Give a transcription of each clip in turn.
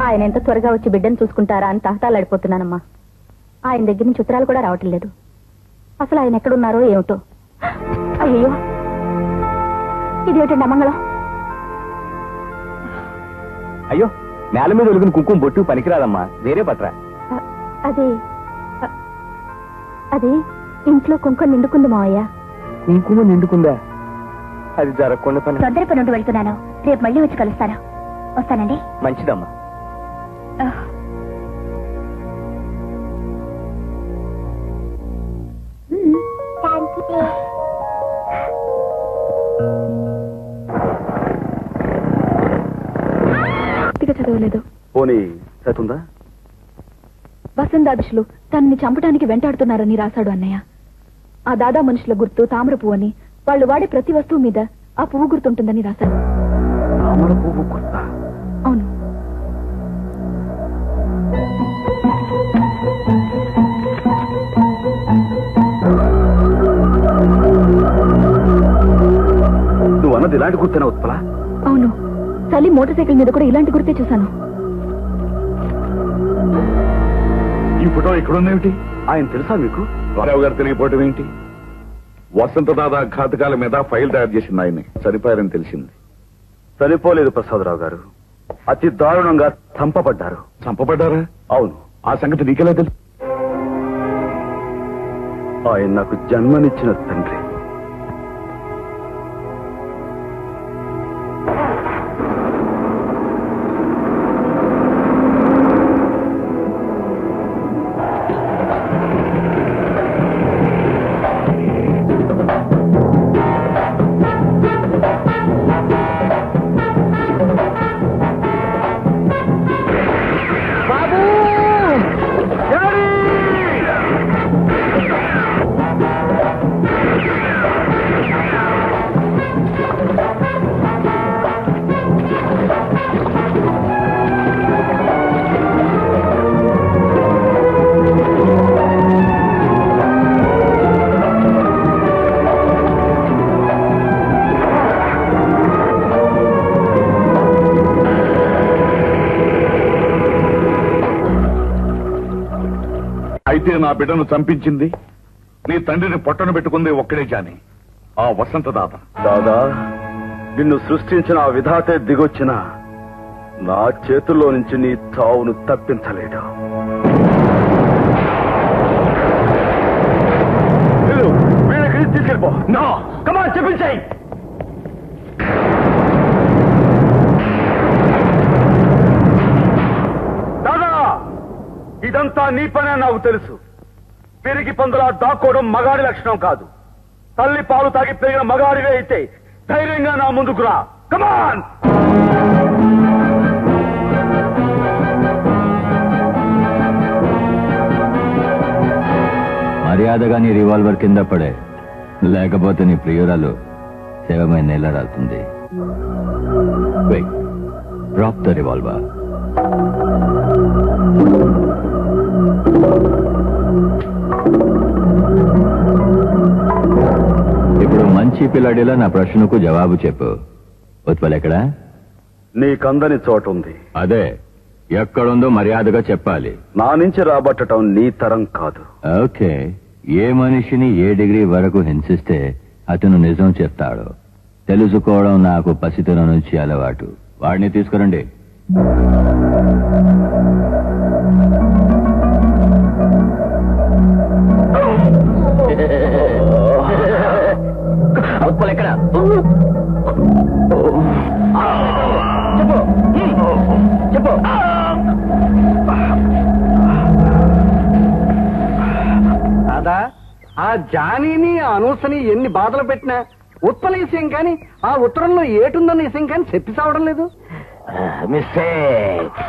ఆయన ఎంత త్వరగా వచ్చి బిడ్డను చూసుకుంటారా అని తహతాలాడిపోతున్నానమ్మా. ఆయన దగ్గర నుంచి ఉత్తరాలు కూడా రావటం లేదు. అసలు ఆయన ఎక్కడున్నారో ఏమిటో. అయ్యో, ఇదేమిటండి అమంగళం? అయ్యో, నేల మీద ఒలిగిన కుంకుమ బొట్టు పనికిరాదమ్మా, వేరే పట్రా. అది అది ఇంట్లో కుంకుమ నిండుకుంది మావయ్య. కుంకుమ నిండుకుందా? అది జరగకుండా పని. తొందర పని ఉండి వెళ్తున్నాను. రేపు మళ్ళీ వచ్చి కలుస్తాను. వస్తానండి. మంచిదమ్మా. చదవలేదు. పోనీ చదువుందా? వసంతాదిశులు తనని చంపడానికి వెంటాడుతున్నారని రాశాడు అన్నయ్య. ఆ దాదా మనుషుల గుర్తు తామర పువ్వు అని, వాళ్ళు వాడే ప్రతి వస్తువు మీద ఆ పువ్వు గుర్తుంటుందని రాశాడు. తామర పువ్వు గుర్తా? అవును. నువ్వు అన్నది ఇలాంటి గుర్తేనా ఉత్పల? అవును, చలి మోటార్ సైకిల్ మీద కూడా ఇలాంటి గుర్తే చూశాను. ఈ ఫోటో ఇక్కడుందేమిటి? ఆయన తెలుసా మీకు? రావు గారు తెలియపోవటం ఏంటి? వసంత దాదా ఘాతకాల మీద ఫైల్ తయారు చేసింది ఆయన్ని. చనిపోయారని తెలిసింది. చనిపోలేదు ప్రసాదరావు గారు, అతి దారుణంగా చంపబడ్డారు. చంపబడ్డారా? అవును. ఆ సంగతి నీకెలా తెలుసు? ఆయన నాకు జన్మనిచ్చిన తండ్రి. అయితే నా బిడ్డను చంపించింది, నీ తండ్రిని పొట్టను పెట్టుకుంది ఒక్కడే జాని, ఆ వసంత దాదా. దాదా, నిన్ను సృష్టించిన ఆ విధాతే దిగొచ్చిన నా చేతుల్లో నుంచి నీ చావును తప్పించలేడు. వీళ్ళకి తీసుకెళ్ళిపో. నో, కమాన్, చెప్పించాయి. ఇదంతా నీ పనే నాకు తెలుసు. పెరిగి పందులా దాక్కోవడం మగాడి లక్షణం కాదు. తల్లి పాలు తాగి పెరిగిన మగాడివే అయితే ధైర్యంగా నా ముందుకు రా. కమాన్. మర్యాదగా నీ రివాల్వర్ కింద పడే, లేకపోతే నీ ప్రియురాలు శవమైన నెల రాలుతుంది. Drop the revolver. ఇప్పుడు మంచి పిల్లాడిలా నా ప్రశ్నకు జవాబు చెప్పు. ఉత్పల్ ఎక్కడా? నీకందని చోటు ఉంది. అదే ఎక్కడుందో మర్యాదగా చెప్పాలి. నా నుంచి రాబట్టడం నీ తరం కాదు. ఓకే, ఏ మనిషిని ఏ డిగ్రీ వరకు హింసిస్తే అతను నిజం చెప్తాడు తెలుసుకోవడం నాకు పసితనం నుంచి అలవాటు. వాడిని తీసుకురండి. ఉత్పల్ ఎక్కడ? చెప్పు చెప్పు. దాదా, ఆ జానీని అనూసని ఎన్ని బాధలు పెట్టినా ఉత్పల విషయం కానీ ఆ ఉత్తరంలో ఏటుందన్న విషయం కానీ చెప్పి సావడం లేదు. మిస్టేక్.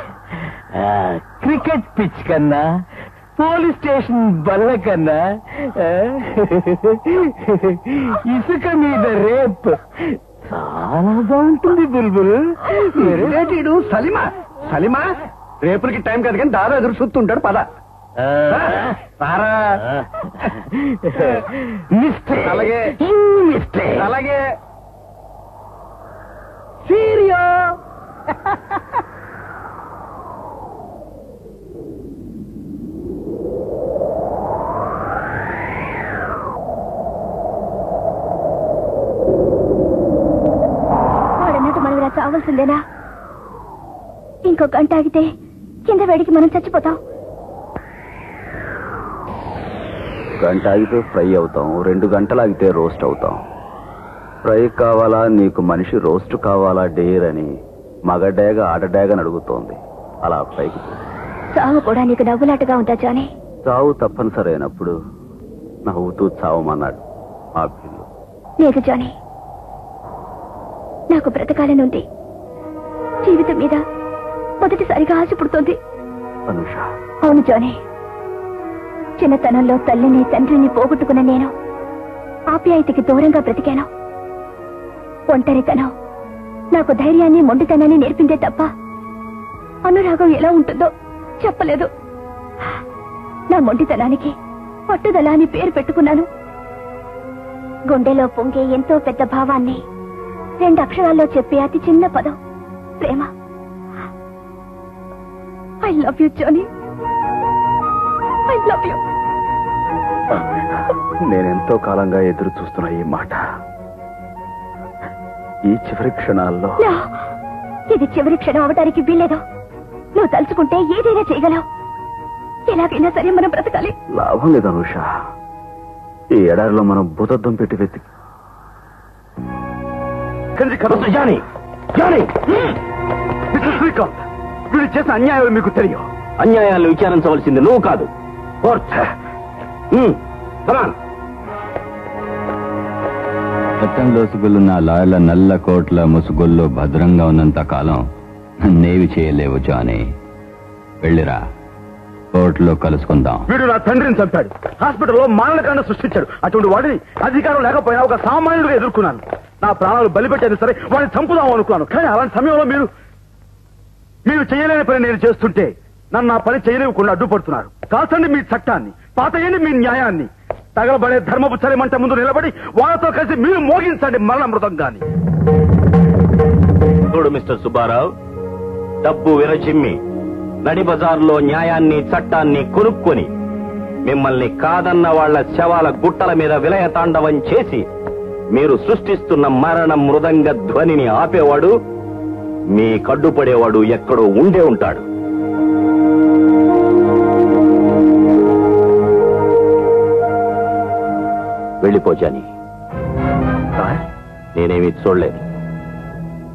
క్రికెట్ పిచ్ కన్నా, పోలీస్ స్టేషన్ బల్ల కన్నా ఇసుక మీద రేప్ చాలా బాగుంటుంది. బుల్బుల్ సలీమా సలీమా రేపులకి టైం కాదు కానీ దాదా ఎదురు చూస్తుంటాడు. పద. అలాగే అలాగే సీరియో వాడన్నట్టు మనం ఇలా చావాల్సిందేనా? ఇంకో గంట ఆగితే కింద వేడికి మనం చచ్చిపోతాం. గంట ఆగితే ఫ్రై అవుతాం, 2 గంటలు ఆగితే రోస్ట్ అవుతాం. ఫ్రై కావాలా నీకు మనిషి రోస్ట్ కావాలా డేర్ అని మగడేగ ఆడడేగని అడుగుతోంది. అలా పైకి చావు కూడా నీకు నవ్వులాటగా ఉందా జానీ? చావు తప్పనిసరి అయినప్పుడు నవ్వుతూ చావమన్నాడు ఆ పిల్లు. లేదు జానీ, నాకు బ్రతకాలని ఉంది. జీవితం మీద మొదటిసారిగా ఆశ పుడుతోంది. అనుష, అవును జానీ, చిన్నతనంలో తల్లిని తండ్రిని పోగొట్టుకున్న నేను ఆప్యాయతకి దూరంగా బ్రతికాను. ఒంటరితనం నాకు ధైర్యాన్ని మొండితనాన్ని నేర్పిందే తప్ప అనురాగం ఎలా ఉంటుందో చెప్పలేదు. నా మొండితనానికి పట్టుదల అని పేరు పెట్టుకున్నాను. గుండెలో పొంగే ఎంతో పెద్ద భావాన్ని 2 అక్షరాల్లో చెప్పే అతి చిన్న పదం ప్రేమ. I love you Johnny, I love you. నేనెంతో కాలంగా ఎదురు చూస్తున్న ఈ మాట ఈ చివరి క్షణాల్లో. ఇది చివరి క్షణం అవటానికి వీల్లేదు. నువ్వు తలుచుకుంటే ఏదైనా చేయగలవు. ఎలాగైనా సరే మనం బ్రతకాలి. లాభం లేదు అనుష, ఈ ఎడారిలో మనం భూతద్దం పెట్టి వెతికి శ్రీకాంత్, వీడు చేసిన అన్యాయాలు మీకు తెలియవు. అన్యాయాలు విచారించవలసింది నువ్వు కాదు. చట్టం లోసుగులున్న లాయర్ల నల్ల కోట్ల ముసుగుల్లో భద్రంగా ఉన్నంత కాలం నన్నేవి చేయలేవు జానీ. వెళ్ళిరా, కోర్టులో కలుసుకుందాం. వీడు నా తండ్రిని చంపాడు, హాస్పిటల్లో మానవకాండ సృష్టించాడు. అటువంటి వాడిని అధికారం లేకపోయినా ఒక సామాన్యుడిగా ఎదుర్కొన్నాను. నా ప్రాణాలు బలిపెట్టేది సరే వాడిని చంపుదాం అనుకున్నాను. కానీ అలాంటి సమయంలో మీరు చేయలేని పని నేను చేస్తుంటే నన్ను ఆ పని చేయలేకుండా అడ్డుపడుతున్నారు. కాల్చండి మీ చట్టాన్ని, పాతయండి మీ న్యాయాన్ని. తగలబడే ధర్మపు చలిమంట ముందు నిలబడి వాళ్ళతో కలిసి మీరు మోగించండి మరణ మృదంగాన్ని. చూడు మిస్టర్ సుబ్బారావు, డబ్బు విరచిమ్మి నడి బజార్లో న్యాయాన్ని చట్టాన్ని కొనుక్కొని మిమ్మల్ని కాదన్న వాళ్ల శవాల గుట్టల మీద విలయ తాండవం చేసి మీరు సృష్టిస్తున్న మరణ మృదంగ ధ్వనిని ఆపేవాడు, మీ కడ్డుపడేవాడు ఎక్కడో ఉండే ఉంటాడు. వెళ్ళిపోచాని. నేనేమి చూడలేదు.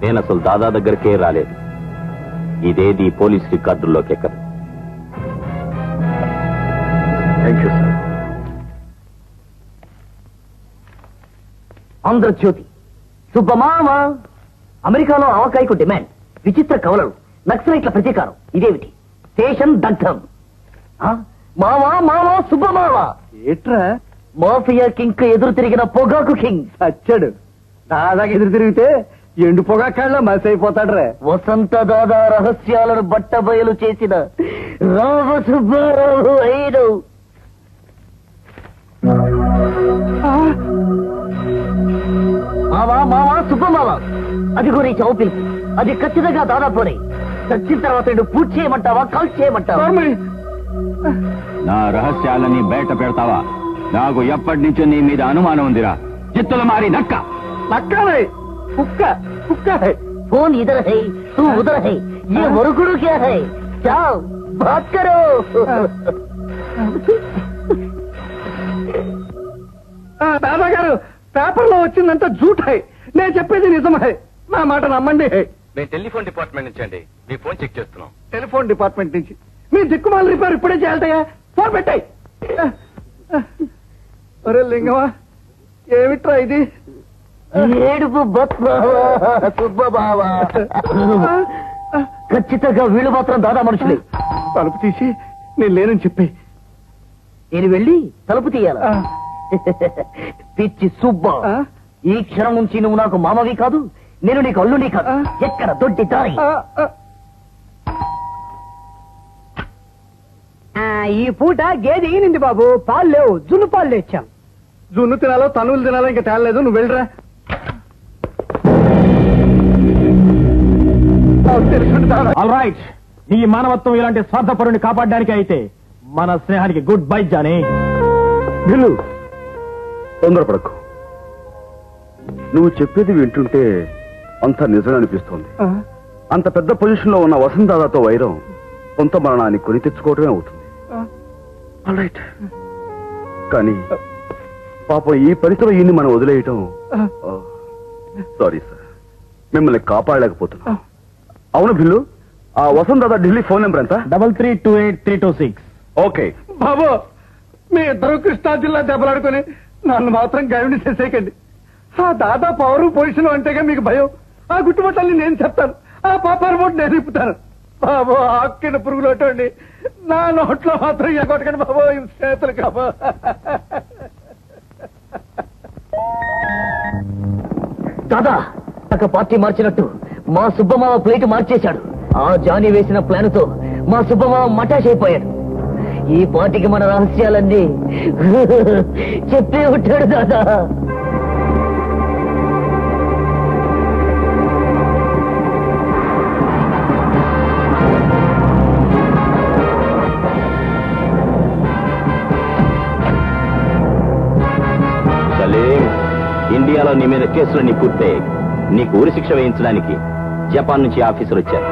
నేను అసలు దాదా దగ్గరికే రాలేదు. ఇదేది పోలీస్ రికార్డుల్లోకి ఎక్కదు. Thank you sir. ఆంధ్రజ్యోతి. సుబ్బమామ, అమెరికాలో ఆవకాయకు డిమాండ్, విచిత్ర కవలలు, నక్సలైట్ల ప్రతీకారం. ఇదేమిటి? స్టేషన్ దగ్ధం. మావా మావా సుబ్బమావా. ఏట్రా మాఫియా కింగ్ ఎదురు తిరిగిన పొగాకు కింగ్ చచ్చాడు. దాదాకి ఎదురు తిరిగితే ఎండు పొగాకాళ్ళ మసి అయిపోతాడు. వసంత దాదా రహస్యాలను బట్టబయలు చేసిన రామ సుబ్బారావు అయిను. మావా మావా సుబ్బమావా, అది గురి చావు పిలుపు. అది ఖచ్చితంగా దాదాపునే. చచ్చిన తర్వాత నువ్వు పూర్తి చేయమంటావా, కాల్ చేయమంటావా? నా రహస్యాలని బయట పెడతావా? నాకు ఎప్పటి నుంచో నీ మీద అనుమానం ఉందిరా. చిత్తుల మారి నక్క. నక్కనే కుక్క కుక్క. फोन इधर है, तू उधर है, ये मुरुकुడు क्या है? जाओ बात करो. దాదా గారు, పేపర్లో వచ్చిందంతా జూట్ హై, నేను చెప్పేది నిజం హై. నా మాట నమ్మండి. నేను టెలిఫోన్ డిపార్ట్మెంట్ నుంచి అండి, మీ ఫోన్ చెక్ చేస్తున్నాం. టెలిఫోన్ డిపార్ట్మెంట్ నుంచి మీ దిక్కుమాల రిపేర్ ఇప్పుడే చేయాలటయ్యా. ఫోన్ పెట్టాయి. ఒరే లింగమా, ఏమిట్రా ఇది? ఏడుపు సుబ్బబావా. ఖచ్చితంగా వీళ్ళు మాత్రం దాదా మనుషులే. తలుపు తీసి నేను లేనని చెప్పి నేను వెళ్ళి తలుపు తీయాల. పిచ్చి సుబ్బ, ఈ క్షణం నుంచి నువ్వు నాకు మామవి కాదు, నేను నీకు అల్లుని కాదు. ఎక్కడ దొడ్డి దారి. ఈ పూట గేదె ఈనింది బాబు, పాలు లేవు, జున్ను పాలు తెచ్చాం. జున్ను తినాలో తనువులు తినాలో ఇంకా తేలలేదు, నువ్వు వెళ్ళరా. ఆల్ రైట్, ఈ మానవత్వం ఇలాంటి స్వార్థపరుని కాపాడడానికి అయితే మన స్నేహానికి గుడ్ బై జానీ. బిల్లు, తొందరపడకు. నువ్వు చెప్పేది వింటుంటే అంత నిజం అనిపిస్తోంది. అంత పెద్ద పొజిషన్ లో ఉన్న వసంత్ దాదాతో వైరం కొంత మరణాన్ని కొని తెచ్చుకోవటమే అవుతుంది. కానీ పాపం ఈ పరిస్థితిలో ఈయన్ని మనం వదిలేయటం. సారీ సార్, మిమ్మల్ని కాపాడలేకపోతున్నా. అవును బిల్లు, ఆ వసంత్ దాదా ఢిల్లీ ఫోన్ నెంబర్ ఎంత? 332836. ఓకే బాబు, మీ ఇద్దరు కృష్ణా జిల్లా దెబ్బలాడుకుని నన్ను మాత్రం గైవిని చేసేయకండి. ఆ దాదా పవరు పొజిషన్ అంటేగా మీకు భయం. ఆ గుట్టుబట్టల్ని నేను చెప్తాను, ఆ పాప రిమోట్ నేను ఇప్పుతాను. బాబు, ఆక్కిన పురుగులోటండి, నా నోట్లో మాత్రం ఎగొట్టకండి బాబు, చేతులు కాబో. దాదా ఒక పార్టీ మార్చినట్టు మా సుబ్బమావ ప్లేట్ మార్చేశాడు. ఆ జానీ వేసిన ప్లాన్ తో మా సుబ్బమావ మటాష్ అయిపోయాడు. ఈ పార్టీకి మన రహస్యాలన్నీ చెప్పే ఉంటాడు దాదా. సలీం, ఇండియాలో నీ మీద కేసులన్నీ పూర్తయ్యాయి. నీకు ఉరి శిక్ష వేయించడానికి జపాన్ నుంచి ఆఫీసర్ వచ్చారు.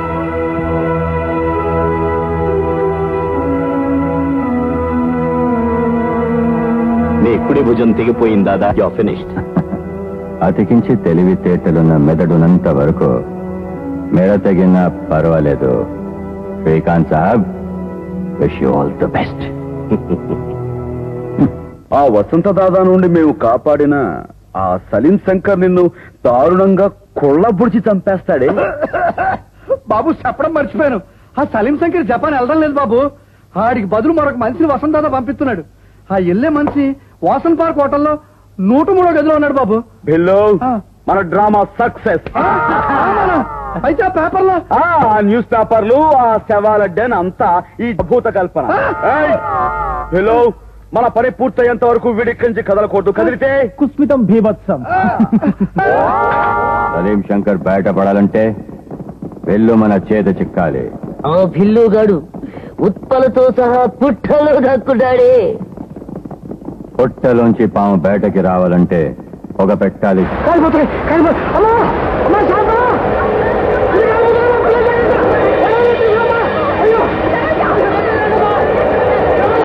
నీ కుడి భుజం తెగిపోయిందా? You finished. అతికించి తెలివితేటలున్న మెదడునంత వరకు మేర తగిన పర్వాలేదు. శ్రీకాంత్ సాబ్, wish you all the best. ఆ వసంత దాదా నుండి మేము కాపాడిన ఆ సలీం శంకర్ నిన్ను దారుణంగా కొళ్ళబుడిచి చంపేస్తాడే. బాబు, చెప్పడం మర్చిపోయాను, ఆ సలీం శంకర్ జపాన్ వెళ్ళడం లేదు బాబు. ఆడికి బదులు మరొక మనిషిని వసంత దాదా పంపిస్తున్నాడు. ఆ వెళ్ళే మనిషి వాసన్ పార్క్ హోటల్లో 103వ గదిలో ఉన్నాడు బాబు. బిల్లు, మన డ్రామా సక్సెస్. అయితే ఆ పేపర్లో ఆ న్యూస్ పేపర్లు, ఆ శవాల డెన్ అంతా ఈ భూత కల్పన. బిల్లు, మన పని పూర్తయ్యేంత వరకు వీడిక్కడి నుంచి కదలకూడదు. కదిలితే కుస్మితం భీభత్సం. సలీం శంకర్ బయటపడాలంటే వెళ్ళు మన చేత చిక్కాలి. ఆ భిల్లుగాడు ఉత్పలతో సహా పుట్టలో దక్కుడాడే. పొట్టలోంచి పాము బయటకి రావాలంటే ఒక పెట్టాలి. కాలిపోతున్నాయి.